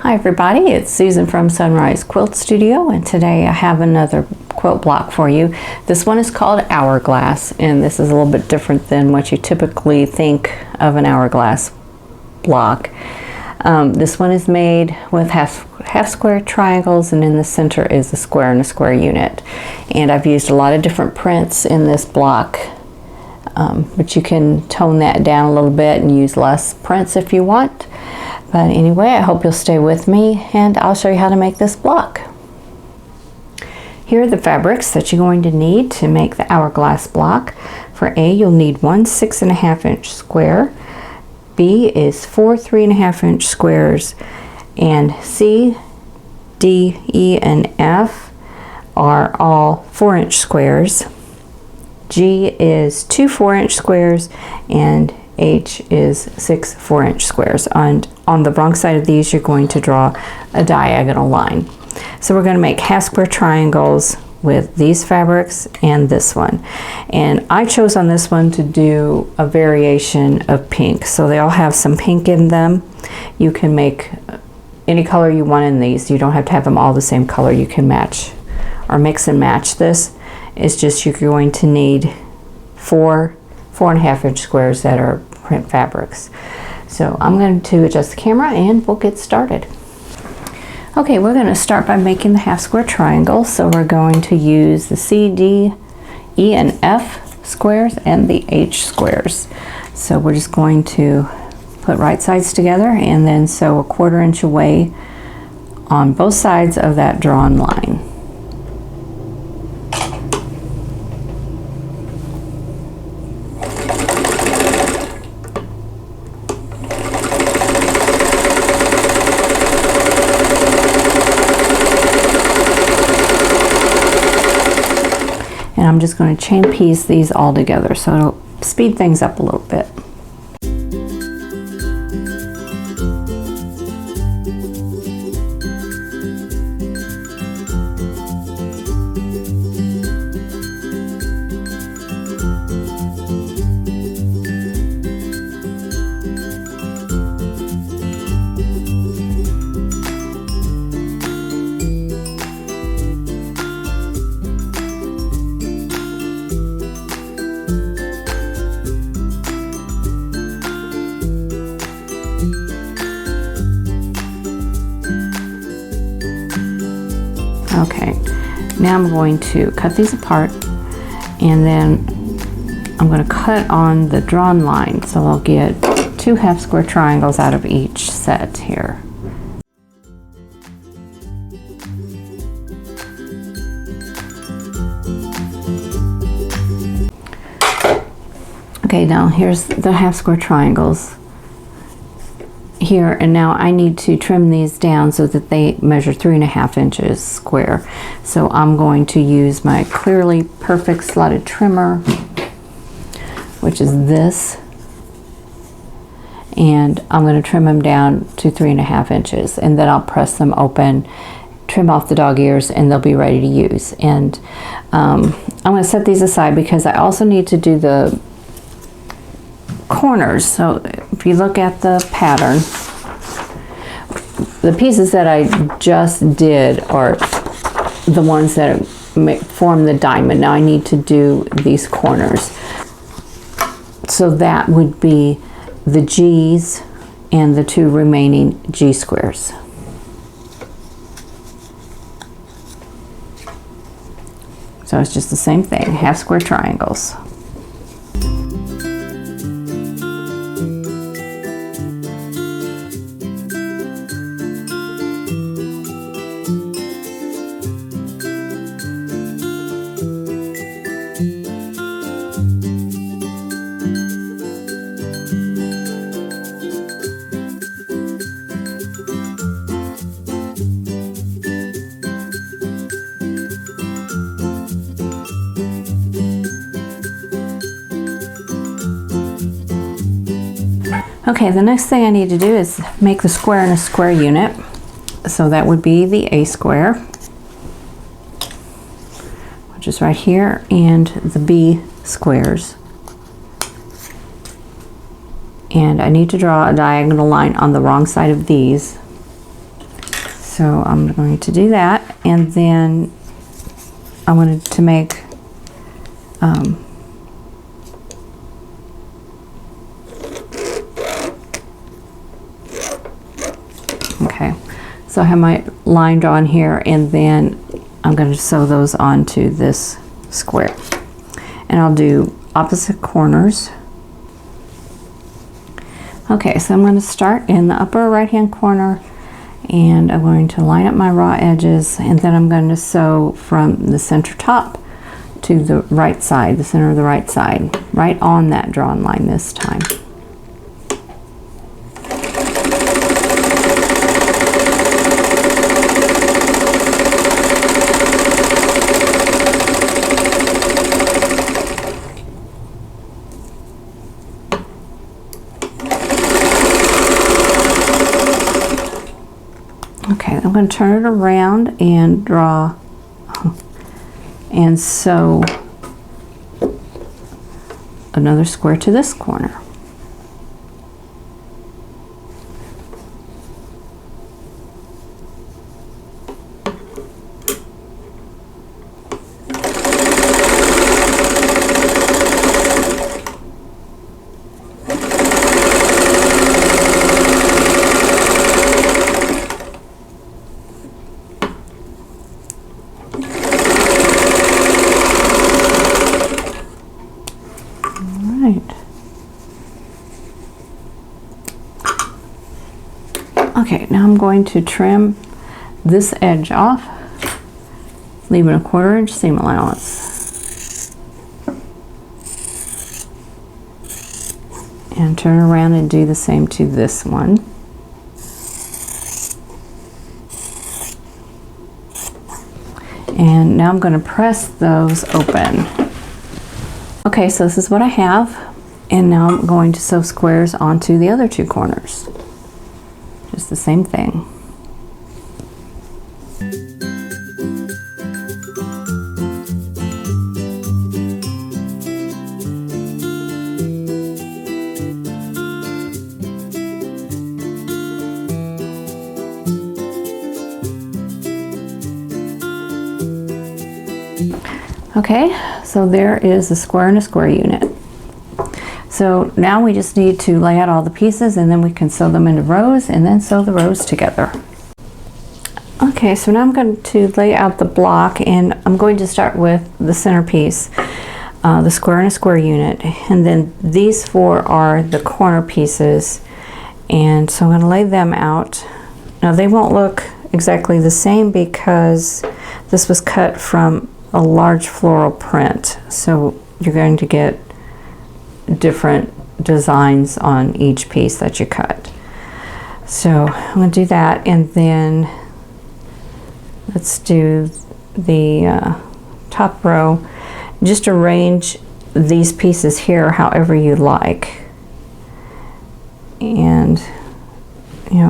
Hi everybody, it's Susan from Sunrise Quilt Studio, and today I have another quilt block for you. This one is called Hourglass, and this is a little bit different than what you typically think of an hourglass block. This one is made with half square triangles, and in the center is a square and a square unit. And I've used a lot of different prints in this block, but you can tone that down a little bit and use less prints if you want. But anyway, I hope you'll stay with me and I'll show you how to make this block. Here are the fabrics that you're going to need to make the hourglass block. For A, you'll need one 6.5 inch square. B is 4 3.5 inch squares. And C, D, E, and F are all 4 inch squares. G is 2 4 inch squares, and H is 6 4 inch squares. And on the wrong side of these, you're going to draw a diagonal line. So we're going to make half square triangles with these fabrics and this one. And I chose on this one to do a variation of pink. So they all have some pink in them. You can make any color you want in these. You don't have to have them all the same color. You can match or mix and match this. It's just you're going to need 4 4.5 inch squares that are print fabrics. So I'm going to adjust the camera and we'll get started. Okay, we're going to start by making the half square triangle. So we're going to use the C, D, E, and F squares and the H squares. So we're just going to put right sides together and then sew 1/4 inch away on both sides of that drawn line. And I'm just going to chain piece these all together, so it'll speed things up a little bit. Okay, now I'm going to cut these apart, and then I'm going to cut on the drawn line, so I'll get 2 half square triangles out of each set here. Okay, now here's the half square triangles here, and now I need to trim these down so that they measure 3.5 inches square. So I'm going to use my Clearly Perfect slotted trimmer, which is this, and I'm going to trim them down to 3.5 inches, and then I'll press them open, trim off the dog ears, and they'll be ready to use. And I'm going to set these aside because I also need to do the corners. So if you look at the pattern, the pieces that I just did are the ones that form the diamond. Now I need to do these corners. So that would be the G's and the 2 remaining G squares. So it's just the same thing, half square triangles. Okay, the next thing I need to do is make the square in a square unit. So that would be the A square, which is right here, and the B squares. And I need to draw a diagonal line on the wrong side of these. So I'm going to do that, and then I wanted to make okay, so I have my line drawn here, and then I'm going to sew those onto this square, and I'll do opposite corners. Okay, so I'm going to start in the upper right hand corner, and I'm going to line up my raw edges, and then I'm going to sew from the center top to the right side, the center of the right side, right on that drawn line this time. Okay, I'm going to turn it around and draw and sew another square to this corner. Okay, now I'm going to trim this edge off, leaving a 1/4 inch seam allowance. And turn around and do the same to this one. And now I'm going to press those open. Okay, so this is what I have, and now I'm going to sew squares onto the other 2 corners. Just the same thing. Okay, so there is a square and a square unit. So now we just need to lay out all the pieces, and then we can sew them into rows and then sew the rows together. Okay, so now I'm going to lay out the block, and I'm going to start with the centerpiece, the square and a square unit, and then these 4 are the corner pieces, and so I'm going to lay them out. Now they won't look exactly the same because this was cut from a large floral print, so you're going to get different designs on each piece that you cut. So I'm going to do that, and then let's do the top row. Just arrange these pieces here however you like, and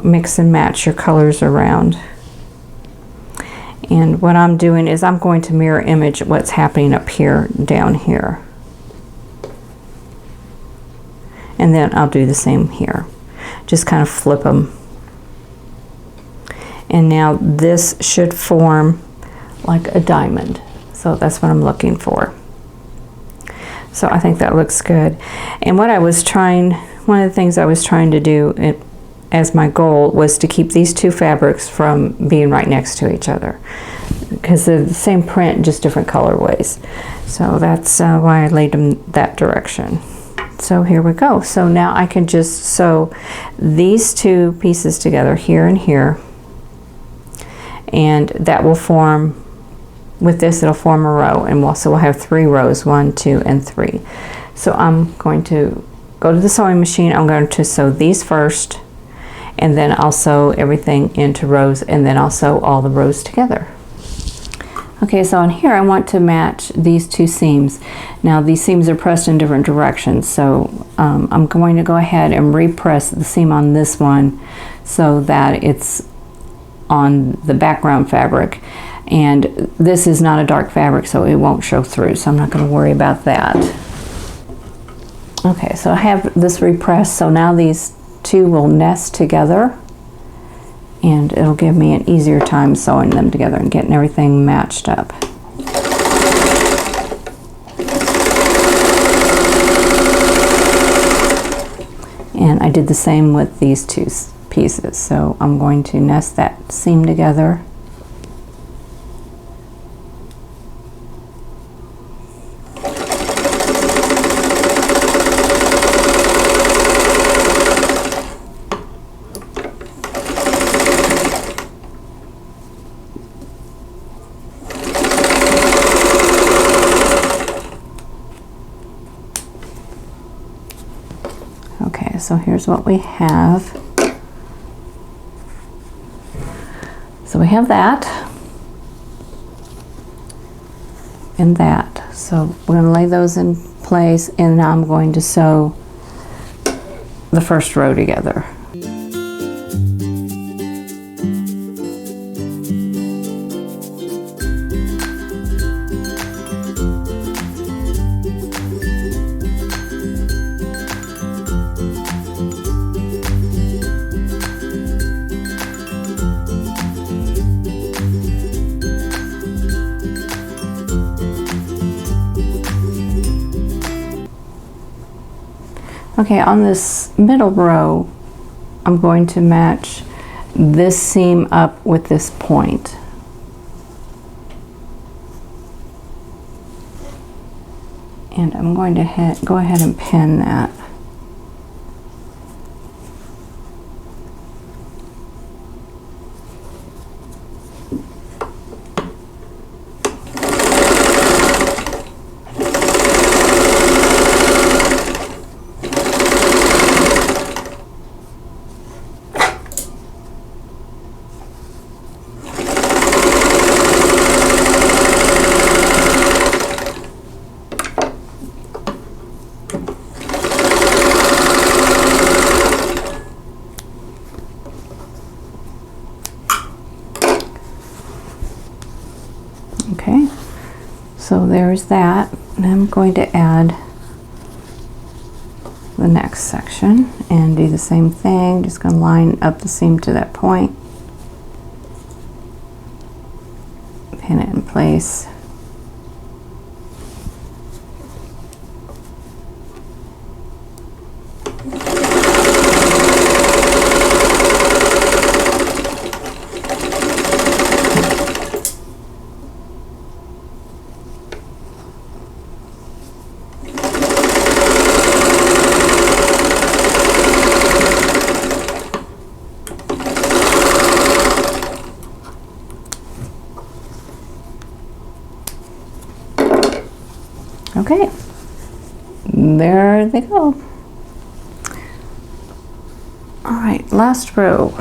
mix and match your colors around. And what I'm doing is I'm going to mirror image what's happening up here down here. And then I'll do the same here. Just kind of flip them. And now this should form like a diamond. So that's what I'm looking for. So I think that looks good. And one of the things I was trying to do as my goal was to keep these 2 fabrics from being right next to each other, because they're the same print, just different colorways. So that's why I laid them that direction. So here we go. So now I can just sew these 2 pieces together, here and here, and that will form, with this it'll form a row, and we'll have 3 rows, 1, 2, and 3. So I'm going to go to the sewing machine. I'm going to sew these first, and then I'll sew everything into rows, and then I'll sew all the rows together. Okay, so on here I want to match these 2 seams. Now these seams are pressed in different directions, so I'm going to go ahead and repress the seam on this one so that it's on the background fabric. And this is not a dark fabric, so it won't show through, so I'm not going to worry about that. Okay, so I have this repressed, so now these 2 will nest together, and it'll give me an easier time sewing them together and getting everything matched up. And I did the same with these two pieces, so I'm going to nest that seam together. Okay, so here's what we have. So we have that and that. So we're going to lay those in place, and now I'm going to sew the first row together. Okay, on this middle row, I'm going to match this seam up with this point. And I'm going to go ahead and pin that. Okay, so there's that, and I'm going to add the next section and do the same thing. Just going to line up the seam to that point, pin it in place. Okay, there they go. All right, last row.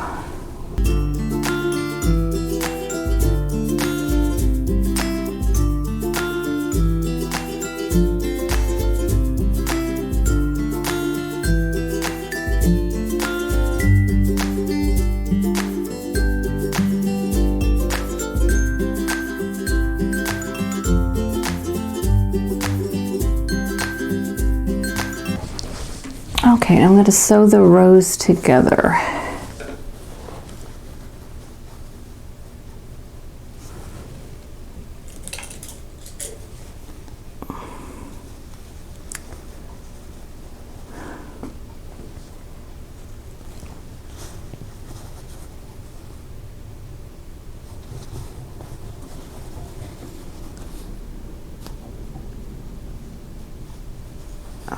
Okay, I'm going to sew the rows together.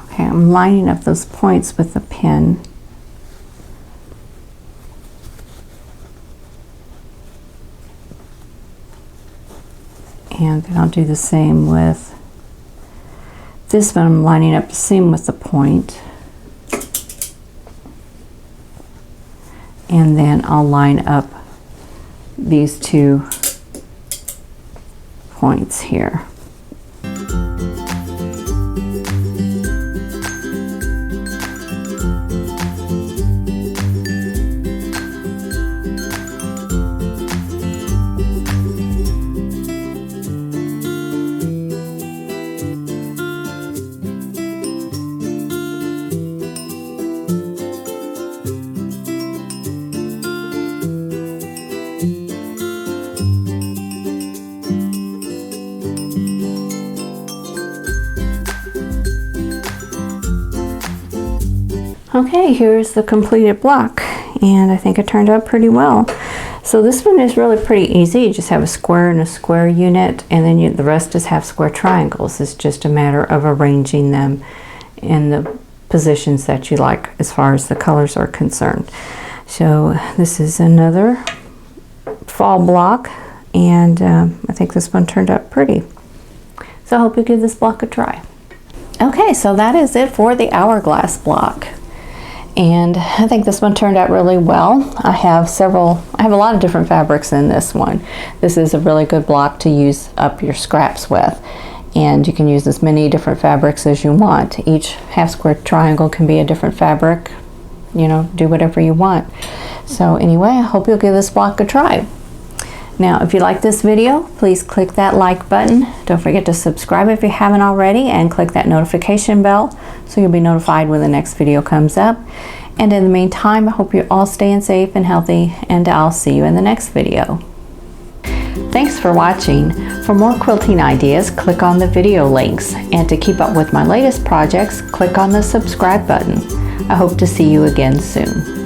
Okay, I'm lining up those points with the pin. And then I'll do the same with this one. I'm lining up the seam with the point. And then I'll line up these two points here. Okay, here's the completed block, and I think it turned out pretty well. So this one is really pretty easy. You just have a square and a square unit, and then the rest is half square triangles. It's just a matter of arranging them in the positions that you like as far as the colors are concerned. So this is another fall block, and I think this one turned out pretty. So I hope you give this block a try. Okay, so that is it for the Hourglass block. And I think this one turned out really well. I have a lot of different fabrics in this one. This is a really good block to use up your scraps with. And you can use as many different fabrics as you want. Each half square triangle can be a different fabric. You know, do whatever you want. So anyway, I hope you'll give this block a try. Now, if you like this video, please click that like button. Don't forget to subscribe if you haven't already, and click that notification bell so you'll be notified when the next video comes up. And in the meantime, I hope you're all staying safe and healthy, and I'll see you in the next video. Thanks for watching. For more quilting ideas, click on the video links. And to keep up with my latest projects, click on the subscribe button. I hope to see you again soon.